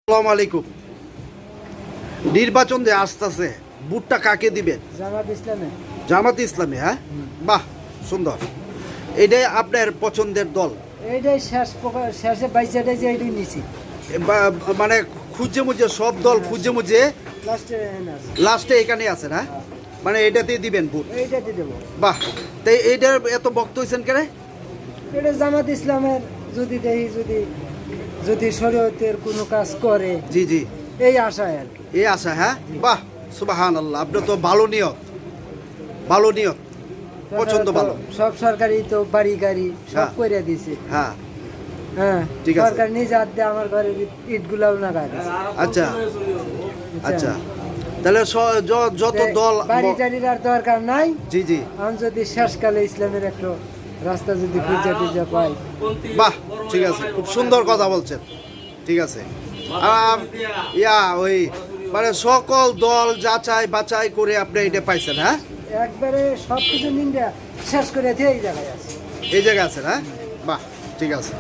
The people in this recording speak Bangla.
আসসালামু আলাইকুম। নির্বাচন যে আসতেছে, ভোটটা কাকে দিবেন? জামাত ইসলামে। জামাত ইসলামী, হ্যাঁ? বাহ, সুন্দর। এটাই আপনার পছন্দের দল? এইটাই শেষে বাইচাটা যে এইটাই নিছি। মানে খুঁজে মুজে সব দল খুঁজে মুজে লাস্টে লাস্টে এখানে আছে না? মানে এটাতেই দিবেন ভোট? এইটাতে দেবো। বাহ, তাই এইটার এত বক্ত হয়েছেন কেন? এটা জামাত ইসলামের যদি দেখি যদি শরীয়তের কোনো কাজ করে, জি জি, এই আশায় আর কি। এই আশা, হ্যাঁ? বাহ, সুবহানাল্লাহ, আপনি তো ভালো নিয়ত, ভালো নিয়ত, পছন্দ ভালো। সব সরকারি তো বাড়ি গাড়ি সব হ্যাঁ। করে দিছে। হ্যাঁ, হ্যাঁ, ঠিক আছে। সরকার নিজে হাত দিয়ে আমার ঘরের ইটগুলাও না গাড়ি। আচ্ছা আচ্ছা, তাহলে যত দল বাড়ি টাড়ির আর দরকার নাই। জি জি, আমি যদি শেষকালে ইসলামের একটা রাস্তা যদি খুঁজে টুজে পাই। বাহ, ঠিক আছে, খুব সুন্দর কথা বলছেন। ঠিক আছে, ওই মানে সকল দল যাচাই বাছাই করে আপনি এটা পাইছেন, হ্যাঁ? একবারে সব কিছু নিন্দা শেষ করে দিয়ে এই জায়গায় আছে। এই জায়গায় আছেন, হ্যাঁ? বাহ, ঠিক আছে।